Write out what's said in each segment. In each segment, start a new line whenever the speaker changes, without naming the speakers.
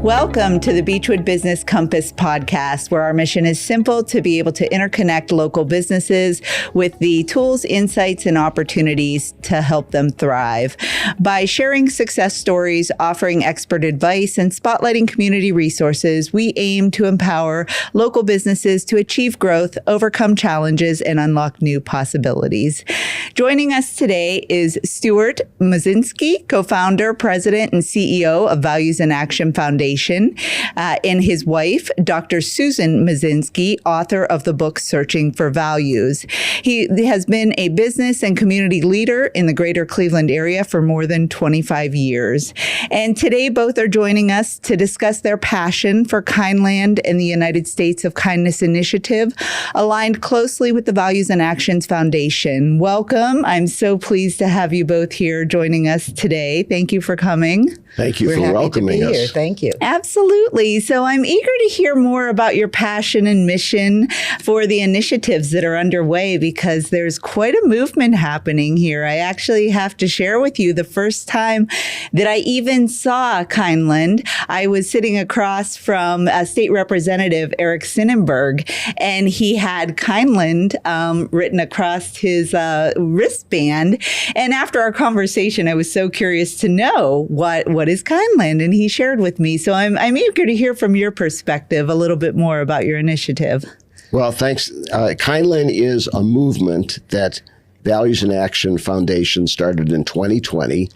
Welcome to the Beachwood Business Compass Podcast, where our mission is simple: to be able to interconnect local businesses with the tools, insights, and opportunities to help them thrive. By sharing success stories, offering expert advice, and spotlighting community resources, we aim to empower local businesses to achieve growth, overcome challenges, and unlock new possibilities. Joining us today is Stuart Mazinski, co-founder, president, and CEO of Values in Action Foundation, and his wife, Dr. Susan Mazinski, author of the book Searching for Values. He has been a business and community leader in the greater Cleveland area for more than 25 years. And today, both are joining us to discuss their passion for Kindland and the United States of Kindness initiative, aligned closely with the Values in Actions Foundation. Welcome. I'm so pleased to have you both here joining us today. Thank you for coming.
Thank you for welcoming us.
Thank you. Absolutely. So I'm eager to hear more about your passion and mission for the initiatives that are underway, because there's quite a movement happening here. I actually have to share with you the first time that I even saw Kindland. I was sitting across from State Representative Eric Sonnenberg, and he had Kindland written across his wristband. And after our conversation, I was so curious to know what is Kindland, and he shared with me. So I'm eager to hear from your perspective a little bit more about your initiative.
Well, thanks. Kindland is a movement that Values in Action Foundation started in 2020.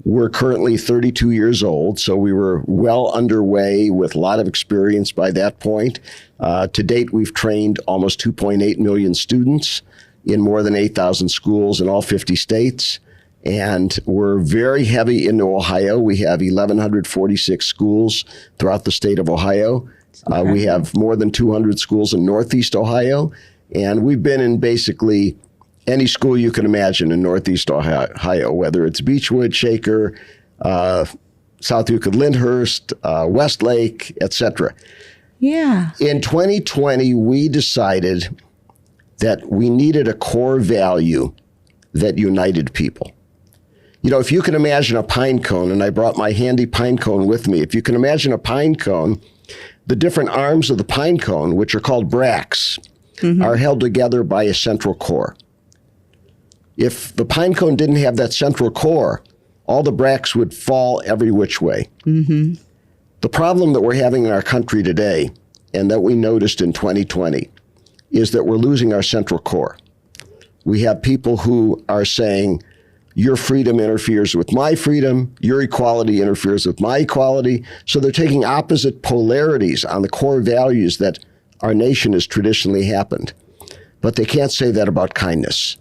We're currently 32 years old, so we were well underway with a lot of experience by that point. To date, we've trained almost 2.8 million students in more than 8,000 schools in all 50 states. And we're very heavy into Ohio. We have 1,146 schools throughout the state of Ohio. We have more than 200 schools in Northeast Ohio. And we've been in basically any school you can imagine in Northeast Ohio, whether it's Beachwood, Shaker, South Euclid, Lyndhurst, Westlake, etc.
Yeah.
In 2020, we decided that we needed a core value that united people. You know, if you can imagine a pine cone, and I brought my handy pine cone with me. If you can imagine a pine cone, the different arms of the pine cone, which are called bracts, are held together by a central core. If the pine cone didn't have that central core, all the bracts would fall every which way. The problem that we're having in our country today, and that we noticed in 2020, is that we're losing our central core. We have people who are saying, your freedom interferes with my freedom, your equality interferes with my equality. So they're taking opposite polarities on the core values that our nation has traditionally happened. But they can't say that about kindness.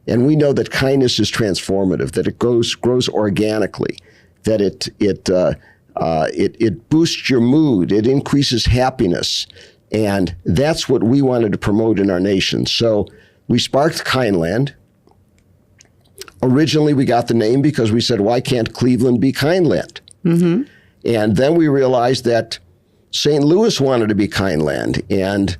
And we know that kindness is transformative, that it grows organically, that it boosts your mood, it increases happiness. And that's what we wanted to promote in our nation. So we sparked Kindland. Originally, we got the name because we said, why can't Cleveland be Kindland? And then we realized that St. Louis wanted to be Kindland, and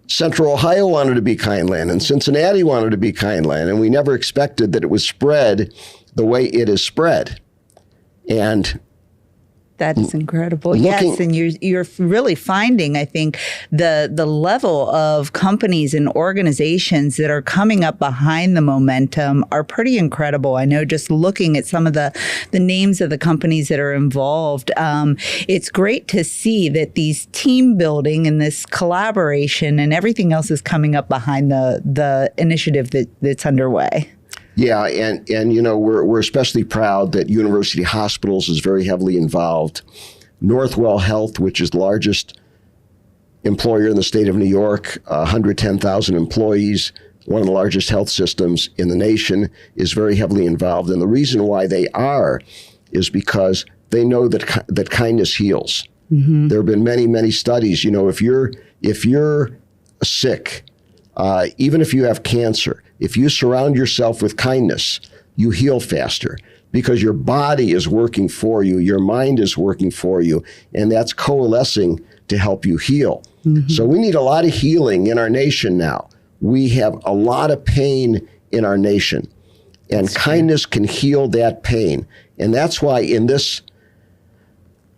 Central Ohio wanted to be Kindland, and Cincinnati wanted to be Kindland, and we never expected that it would spread the way it is spread. And
that is incredible. Yes, and you're really finding, I think, the level of companies and organizations that are coming up behind the momentum are pretty incredible. I know just looking at some of the names of the companies that are involved, it's great to see that these team building and this collaboration and everything else is coming up behind the initiative that's underway.
Yeah, and you know, we're especially proud that University Hospitals is very heavily involved. Northwell Health, which is the largest employer in the state of New York, 110,000 employees, one of the largest health systems in the nation, is very heavily involved. And the reason why they are is because they know that kindness heals. There have been many, many studies. You know, if you're sick, even if you have cancer, if you surround yourself with kindness, you heal faster because your body is working for you, your mind is working for you, and that's coalescing to help you heal. So we need a lot of healing in our nation now. We have a lot of pain in our nation, and kindness can heal that pain. And that's why in this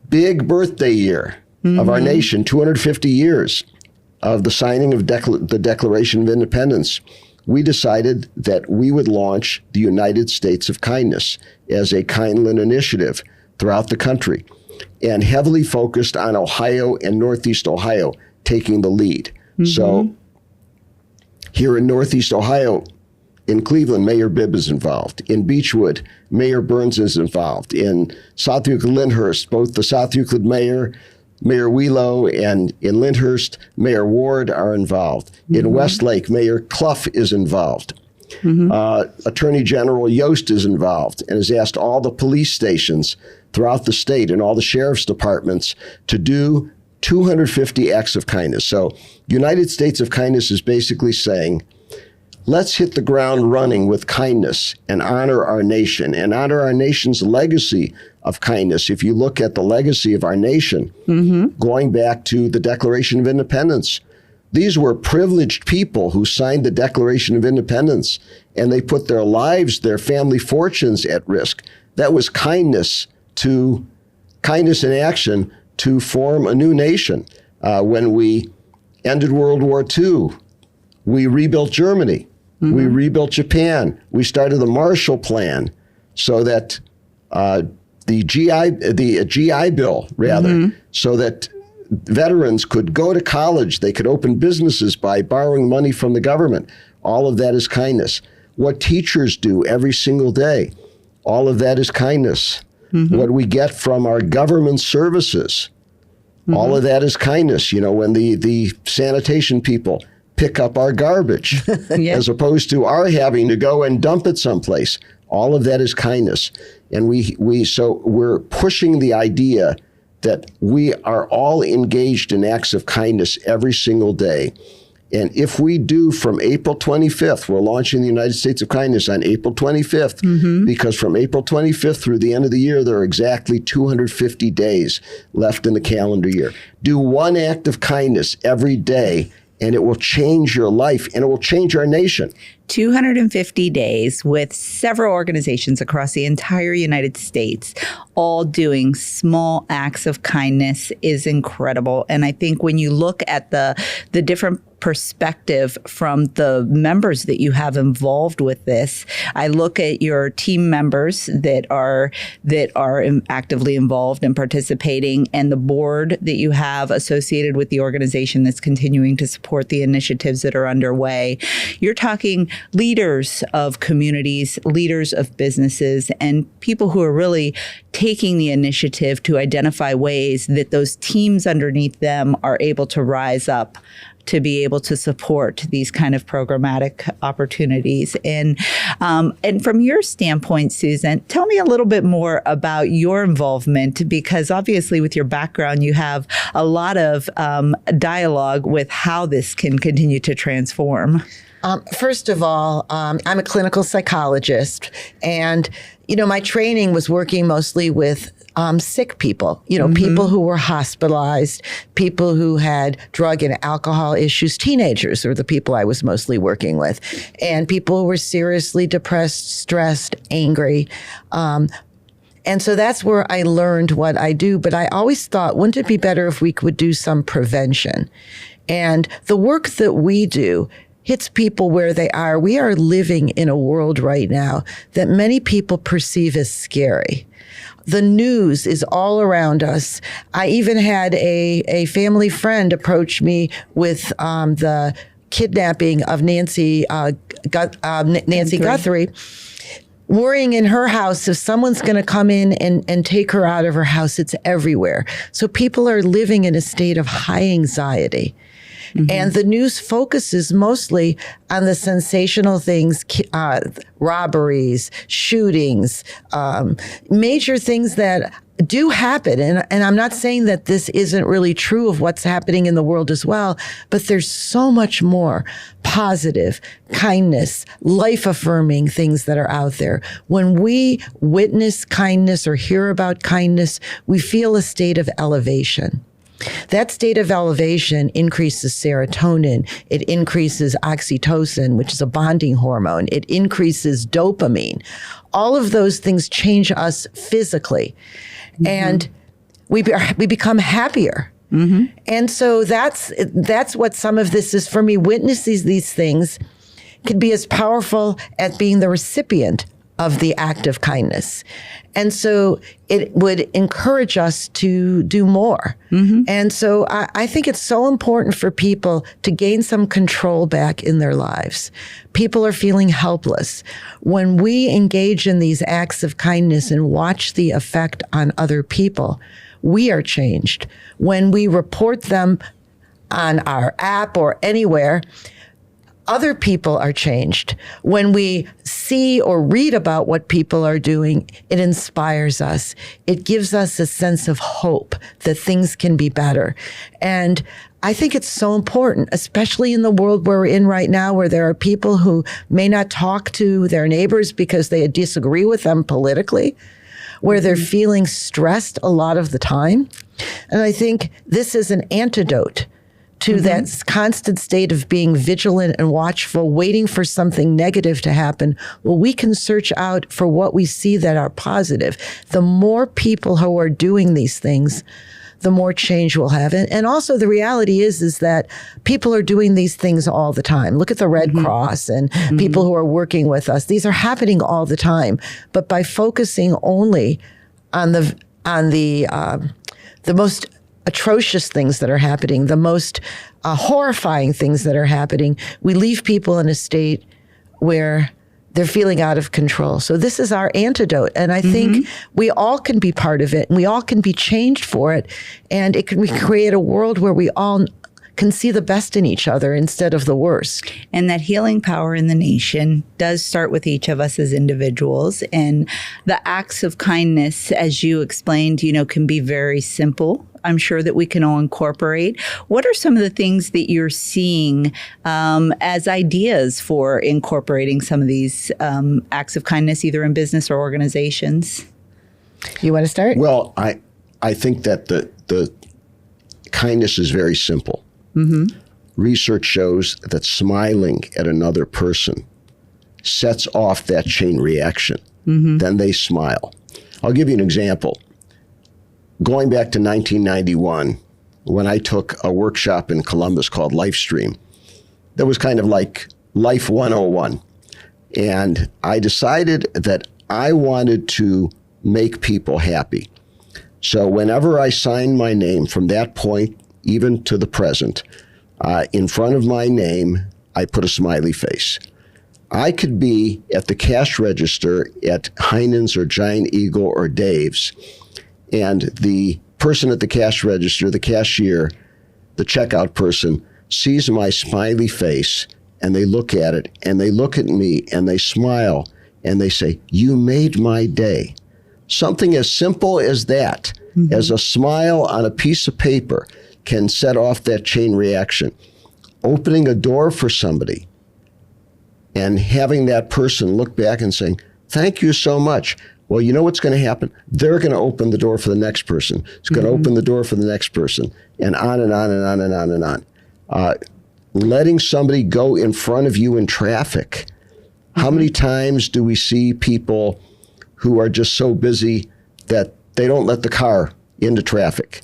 big birthday year of our nation, 250 years of the signing of the Declaration of Independence, we decided that we would launch the United States of Kindness as a Kindland initiative throughout the country, and heavily focused on Ohio and Northeast Ohio taking the lead. So here in Northeast Ohio, in Cleveland, Mayor Bibb is involved. In Beachwood, Mayor Burns is involved. In South Euclid-Lyndhurst, both the South Euclid Mayor, Mayor Wheelow, and in Lyndhurst, Mayor Ward are involved. In Westlake, Mayor Clough is involved. Attorney General Yost is involved and has asked all the police stations throughout the state and all the sheriff's departments to do 250 acts of kindness. So United States of Kindness is basically saying, let's hit the ground running with kindness and honor our nation and honor our nation's legacy of kindness. If you look at the legacy of our nation, going back to the Declaration of Independence, these were privileged people who signed the Declaration of Independence, and they put their lives, their family fortunes at risk. That was kindness in action to form a new nation. When we ended World War II, we rebuilt Germany. We rebuilt Japan. We started the Marshall Plan so that the GI Bill, so that veterans could go to college. They could open businesses by borrowing money from the government. All of that is kindness. What teachers do every single day, all of that is kindness. What we get from our government services, all of that is kindness. You know, when the sanitation people pick up our garbage as opposed to our having to go and dump it someplace, all of that is kindness. And we're pushing the idea that we are all engaged in acts of kindness every single day. And if we do from April 25th, we're launching the United States of Kindness on April 25th, because from April 25th through the end of the year, there are exactly 250 days left in the calendar year. Do one act of kindness every day, and it will change your life, and it will change our nation.
250 days with several organizations across the entire United States, all doing small acts of kindness is incredible. And I think when you look at the different perspective from the members that you have involved with this, I look at your team members that are actively involved and participating, and the board that you have associated with the organization that's continuing to support the initiatives that are underway. You're talking leaders of communities, leaders of businesses, and people who are really taking the initiative to identify ways that those teams underneath them are able to rise up to be able to support these kind of programmatic opportunities. And from your standpoint, Susan, tell me a little bit more about your involvement, because obviously with your background, you have a lot of dialogue with how this can continue to transform.
First of all, I'm a clinical psychologist, and, my training was working mostly with sick people, people who were hospitalized, people who had drug and alcohol issues. Teenagers are the people I was mostly working with, and people who were seriously depressed, stressed, angry. And so that's where I learned what I do. But I always thought, wouldn't it be better if we could do some prevention? And the work that we do hits people where they are. We are living in a world right now that many people perceive as scary. The news is all around us. I even had a family friend approach me with the kidnapping of Nancy Guthrie, worrying in her house if someone's going to come in and take her out of her house. It's everywhere. So people are living in a state of high anxiety. And the news focuses mostly on the sensational things, robberies, shootings, major things that do happen. And I'm not saying that this isn't really true of what's happening in the world as well, but there's so much more positive, kindness, life-affirming things that are out there. When we witness kindness or hear about kindness, we feel a state of elevation. That state of elevation increases serotonin. It increases oxytocin, which is a bonding hormone. It increases dopamine. All of those things change us physically. And we become happier. And so that's what some of this is for me. Witnesses these things could be as powerful as being the recipient of the act of kindness. And so it would encourage us to do more. And so I think it's so important for people to gain some control back in their lives. People are feeling helpless. When we engage in these acts of kindness and watch the effect on other people, we are changed. When we report them on our app or anywhere, other people are changed. When we see or read about what people are doing, it inspires us. It gives us a sense of hope that things can be better. And I think it's so important, especially in the world where we're in right now, where there are people who may not talk to their neighbors because they disagree with them politically, where they're feeling stressed a lot of the time. And I think this is an antidote to that constant state of being vigilant and watchful, waiting for something negative to happen. Well, we can search out for what we see that are positive. The more people who are doing these things, the more change we'll have. And also the reality is that people are doing these things all the time. Look at the Red Cross and people who are working with us. These are happening all the time. But by focusing only on the most atrocious things that are happening, the most horrifying things that are happening, we leave people in a state where they're feeling out of control. So this is our antidote. And I think we all can be part of it and we all can be changed for it. And it can create a world where we all can see the best in each other instead of the worst.
And that healing power in the nation does start with each of us as individuals. And the acts of kindness, as you explained, can be very simple. I'm sure that we can all incorporate. What are some of the things that you're seeing as ideas for incorporating some of these acts of kindness, either in business or organizations?
You want to start?
Well, I think that the kindness is very simple. Research shows that smiling at another person sets off that chain reaction. Then they smile. I'll give you an example. Going back to 1991, when I took a workshop in Columbus called Lifestream, that was kind of like Life 101. And I decided that I wanted to make people happy. So whenever I signed my name from that point, even to the present, in front of my name, I put a smiley face. I could be at the cash register at Heinen's or Giant Eagle or Dave's, and the person at the cash register, the cashier, the checkout person, sees my smiley face, and they look at it, and they look at me, and they smile, and they say, "You made my day." Something as simple as that, as a smile on a piece of paper, can set off that chain reaction. Opening a door for somebody and having that person look back and saying, "Thank you so much." Well, you know what's going to happen? They're going to open the door for the next person. It's going to open the door for the next person, and on and on and on and on and on. Letting somebody go in front of you in traffic. How many times do we see people who are just so busy that they don't let the car into traffic?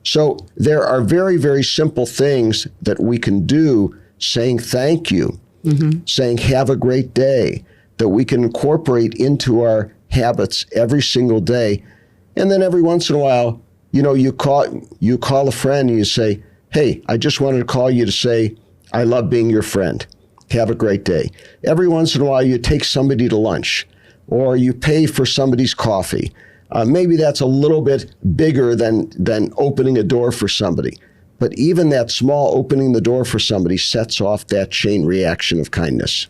So there are very, very simple things that we can do, saying thank you, saying have a great day, that we can incorporate into our habits every single day. And then every once in a while, you call a friend and you say, "Hey, I just wanted to call you to say, I love being your friend. Have a great day." Every once in a while, you take somebody to lunch or you pay for somebody's coffee. Maybe that's a little bit bigger than opening a door for somebody. But even that small opening the door for somebody sets off that chain reaction of kindness.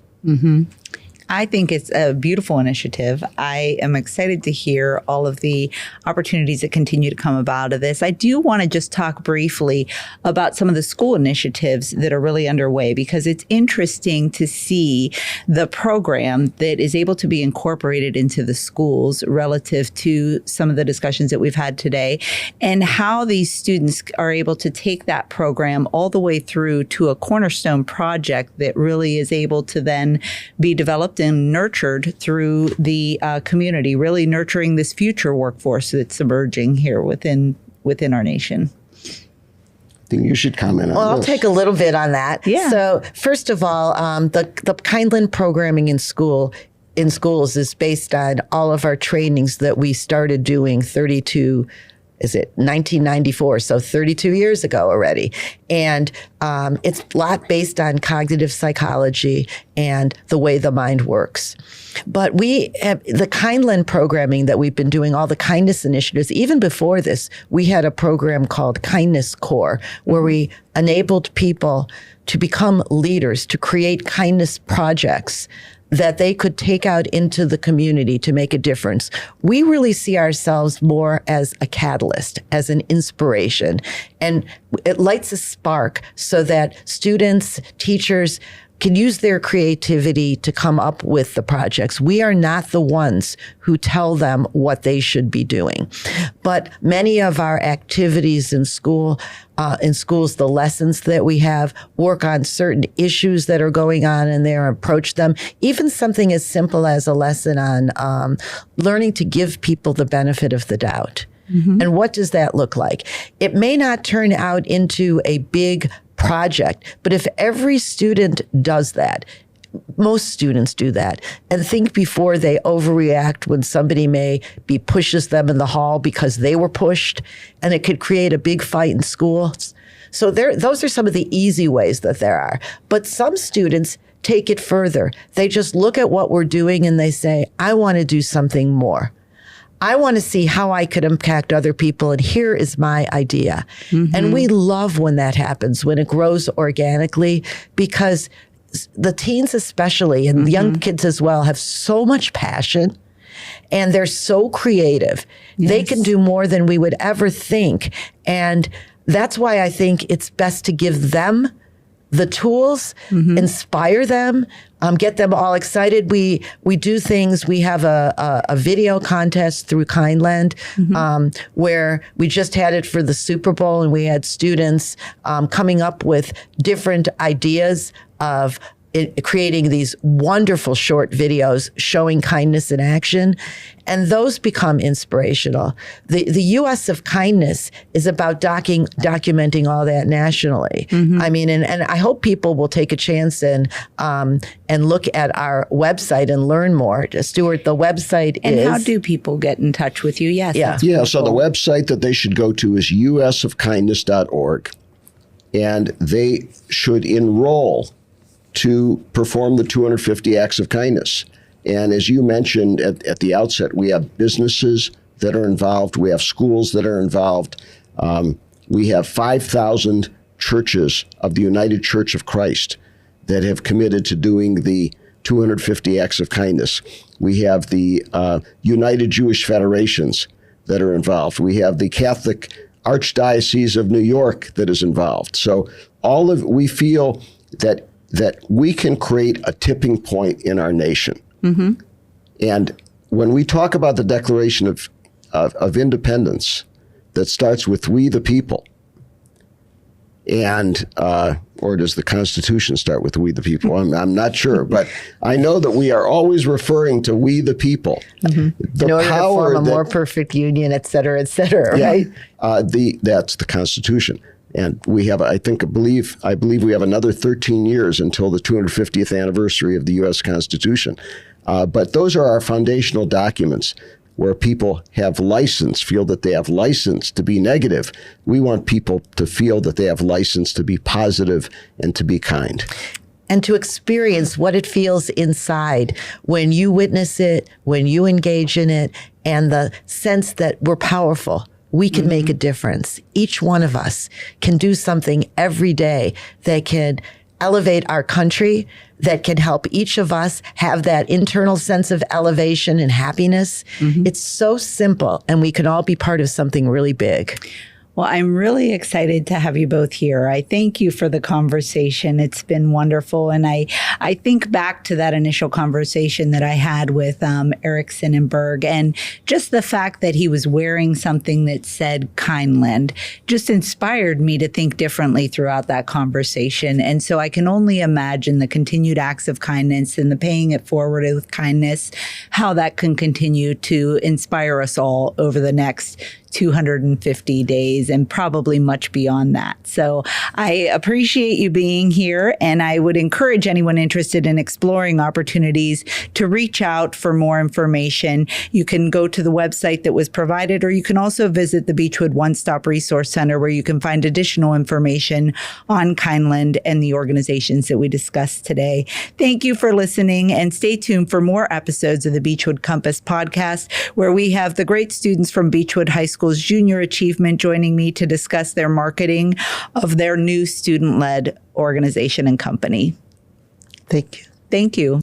I think it's a beautiful initiative. I am excited to hear all of the opportunities that continue to come about of this. I do want to just talk briefly about some of the school initiatives that are really underway, because it's interesting to see the program that is able to be incorporated into the schools relative to some of the discussions that we've had today, and how these students are able to take that program all the way through to a cornerstone project that really is able to then be developed and nurtured through the community, really nurturing this future workforce that's emerging here within our nation.
I think you should comment on this.
Well, I'll take a little bit on that.
Yeah.
So first of all, the Kindland programming in schools is based on all of our trainings that we started doing 1994, so 32 years ago already. And it's a lot based on cognitive psychology and the way the mind works. But we have the Kindland programming that we've been doing, all the kindness initiatives. Even before this, we had a program called Kindness Core, where we enabled people to become leaders, to create kindness projects that they could take out into the community to make a difference. We really see ourselves more as a catalyst, as an inspiration, and it lights a spark so that students, teachers can use their creativity to come up with the projects. We are not the ones who tell them what they should be doing. But many of our activities in schools, the lessons that we have work on certain issues that are going on in there, approach them. Even something as simple as a lesson on learning to give people the benefit of the doubt. Mm-hmm. And what does that look like? It may not turn out into a big project, but if every student does that, most students do that, and think before they overreact when somebody maybe pushes them in the hall because they were pushed, and it could create a big fight in school. So those are some of the easy ways that there are. But some students take it further. They just look at what we're doing and they say, I want to do something more. I want to see how I could impact other people, and here is my idea. Mm-hmm. And we love when that happens, when it grows organically, because the teens especially, and young kids as well, have so much passion, and they're so creative. Yes. They can do more than we would ever think. And that's why I think it's best to give them the tools, inspire them, get them all excited. We do things. We have a video contest through Kindland, where we just had it for the Super Bowl, and we had students coming up with different ideas of creating these wonderful short videos showing kindness in action. And those become inspirational. The U.S. of Kindness is about documenting all that nationally. I mean, and I hope people will take a chance and look at our website and learn more. Stuart, the website
is... And how do people get in touch with you? Yes.
Yeah. So the website that they should go to is usofkindness.org, and they should enroll to perform the 250 acts of kindness. And as you mentioned at the outset, we have businesses that are involved. We have schools that are involved. We have 5,000 churches of the United Church of Christ that have committed to doing the 250 acts of kindness. We have the United Jewish Federations that are involved. We have the Catholic Archdiocese of New York that is involved. So we feel that we can create a tipping point in our nation. And when we talk about the Declaration of Independence that starts with "We the people," and or does the Constitution start with "We the people"? I'm not sure, but I know that we are always referring to "We the people." The
in order
power
to form a more perfect union, et cetera, right?
That's the Constitution. And we have, I believe we have another 13 years until the 250th anniversary of the U.S. Constitution. But those are our foundational documents where people feel that they have license to be negative. We want people to feel that they have license to be positive and to be kind.
And to experience what it feels inside when you witness it, when you engage in it, and the sense that we're powerful. We can make a difference. Each one of us can do something every day that can elevate our country, that can help each of us have that internal sense of elevation and happiness. It's so simple, and we can all be part of something really big.
Well, I'm really excited to have you both here. I thank you for the conversation. It's been wonderful. And I think back to that initial conversation that I had with Erickson and Berg, and just the fact that he was wearing something that said Kindland just inspired me to think differently throughout that conversation. And so I can only imagine the continued acts of kindness and the paying it forward with kindness, how that can continue to inspire us all over the next 250 days and probably much beyond that. So I appreciate you being here, and I would encourage anyone interested in exploring opportunities to reach out for more information. You can go to the website that was provided, or you can also visit the Beachwood One Stop Resource Center, where you can find additional information on Kindland and the organizations that we discussed today. Thank you for listening, and stay tuned for more episodes of the Beachwood Compass Podcast, where we have the great students from Beachwood High School's Junior Achievement joining me to discuss their marketing of their new student-led organization and company.
Thank you.
Thank you.